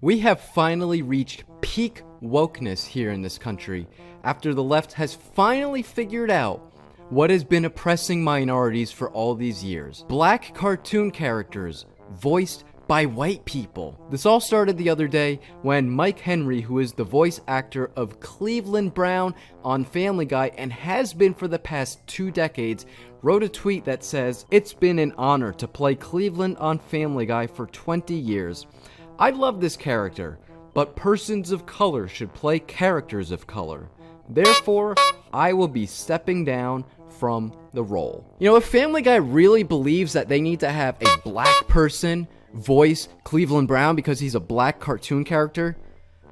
We have finally reached peak wokeness here in this country, after the left has finally figured out what has been oppressing minorities for all these years. Black cartoon characters voiced by white people. This all started the other day when Mike Henry, who is the voice actor of Cleveland Brown on Family Guy and has been for the past 2 decades, wrote a tweet that says, "It's been an honor to play Cleveland on Family Guy for 20 years. I love this character, but persons of color should play characters of color. Therefore, I will be stepping down from the role." You know, if Family Guy really believes that they need to have a black person voice Cleveland Brown because he's a black cartoon character,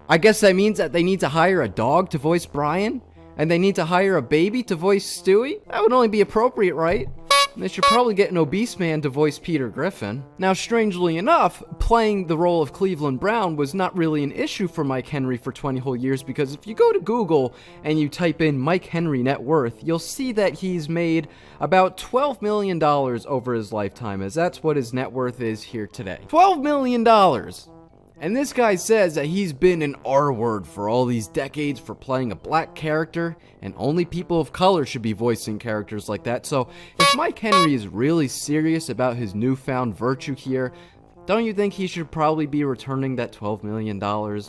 I guess that means that they need to hire a dog to voice Brian, and they need to hire a baby to voice Stewie? That would only be appropriate, right? They should probably get an obese man to voice Peter Griffin. Now, strangely enough, playing the role of Cleveland Brown was not really an issue for Mike Henry for 20 whole years, because if you go to Google and you type in Mike Henry net worth, you'll see that he's made about $12 million over his lifetime, as that's what his net worth is here today. $12 million! And this guy says that he's been an R-word for all these decades for playing a black character, and only people of color should be voicing characters like that. So if Mike Henry is really serious about his newfound virtue here, don't you think he should probably be returning that $12 million?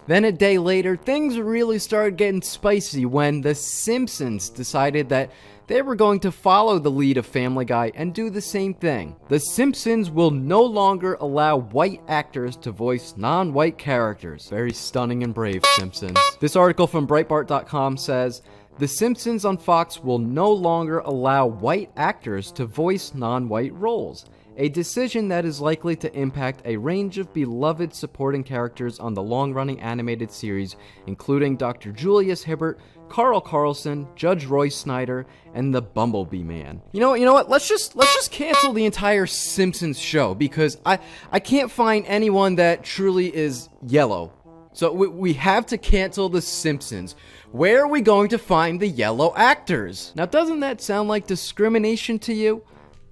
Then a day later, things really started getting spicy when The Simpsons decided that they were going to follow the lead of Family Guy and do the same thing. The Simpsons will no longer allow white actors to voice non-white characters. Very stunning and brave, Simpsons. This article from Breitbart.com says, "The Simpsons on Fox will no longer allow white actors to voice non-white roles. A decision that is likely to impact a range of beloved supporting characters on the long-running animated series, including Dr. Julius Hibbert, Carl Carlson, Judge Roy Snyder, and the Bumblebee Man." You know what? Let's just cancel the entire Simpsons show, because I can't find anyone that truly is yellow. So we have to cancel The Simpsons. Where are we going to find the yellow actors? Now, doesn't that sound like discrimination to you?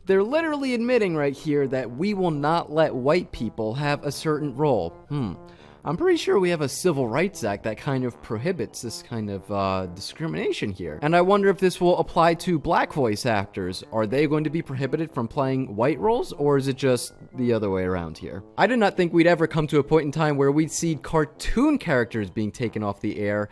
They're literally admitting right here that we will not let white people have a certain role. I'm pretty sure we have a Civil Rights Act that kind of prohibits this kind of discrimination here. And I wonder if this will apply to black voice actors. Are they going to be prohibited from playing white roles, or is it just the other way around here? I did not think we'd ever come to a point in time where we'd see cartoon characters being taken off the air.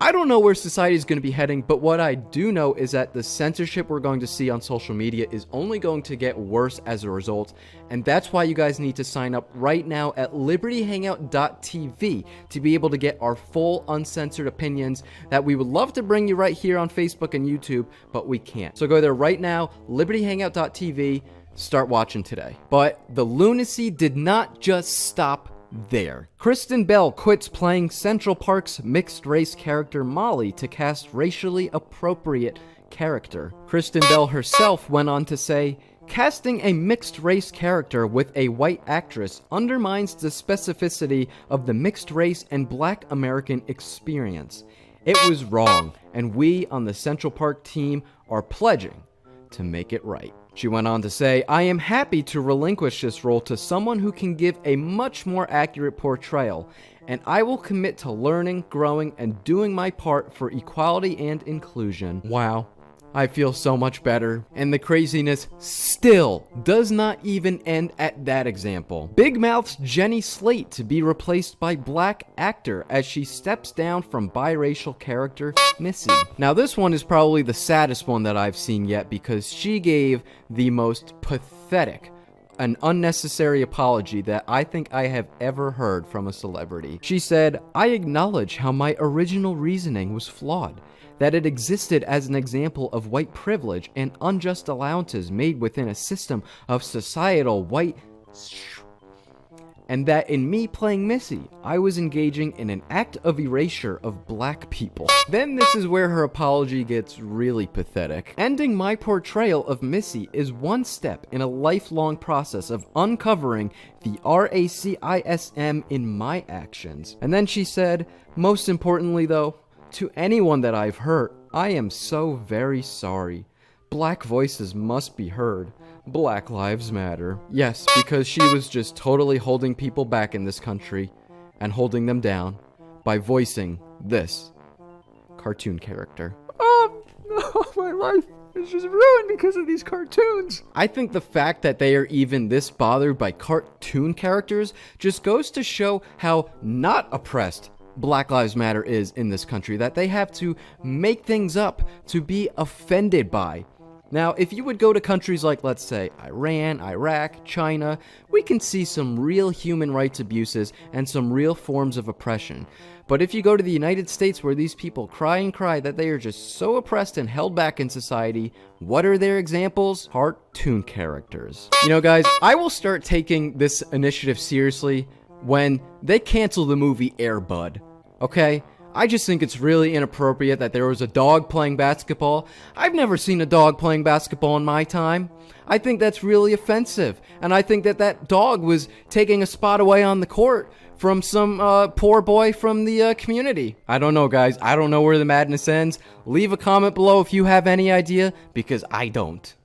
I don't know where society is going to be heading, but what I do know is that the censorship we're going to see on social media is only going to get worse as a result, and that's why you guys need to sign up right now at libertyhangout.tv to be able to get our full uncensored opinions that we would love to bring you right here on Facebook and YouTube, but we can't. So go there right now, libertyhangout.tv, start watching today. But the lunacy did not just stop there. Kristen Bell quits playing Central Park's mixed-race character Molly to cast racially appropriate character. Kristen Bell herself went on to say, "Casting a mixed-race character with a white actress undermines the specificity of the mixed-race and black American experience. It was wrong, and we on the Central Park team are pledging to make it right." She went on to say, "I am happy to relinquish this role to someone who can give a much more accurate portrayal, and I will commit to learning, growing, and doing my part for equality and inclusion." Wow. I feel so much better. And the craziness still does not even end at that example. Big Mouth's Jenny Slate to be replaced by black actor as she steps down from biracial character Missy. Now, this one is probably the saddest one that I've seen yet, because she gave the most pathetic an unnecessary apology that I think I have ever heard from a celebrity. She said, "I acknowledge how my original reasoning was flawed, that it existed as an example of white privilege and unjust allowances made within a system of societal white, and that in me playing Missy, I was engaging in an act of erasure of black people." Then this is where her apology gets really pathetic. "Ending my portrayal of Missy is one step in a lifelong process of uncovering the racism in my actions." And then she said, "Most importantly though, to anyone that I've hurt, I am so very sorry. Black voices must be heard. Black lives matter." Yes, because she was just totally holding people back in this country. and holding them down by voicing this cartoon character. Oh, my life is just ruined because of these cartoons. I think the fact that they are even this bothered by cartoon characters just goes to show how not oppressed Black Lives Matter is in this country, that they have to make things up to be offended by. Now, if you would go to countries like, let's say, Iran, Iraq, China, we can see some real human rights abuses and some real forms of oppression. But if you go to the United States, where these people cry and cry that they are just so oppressed and held back in society, what are their examples? Cartoon characters. You know, guys, I will start taking this initiative seriously when they cancel the movie Air Bud, okay? I just think it's really inappropriate that there was a dog playing basketball. I've never seen a dog playing basketball in my time. I think that's really offensive. And I think that that dog was taking a spot away on the court from some poor boy from the community. I don't know, guys. I don't know where the madness ends. Leave a comment below if you have any idea, because I don't.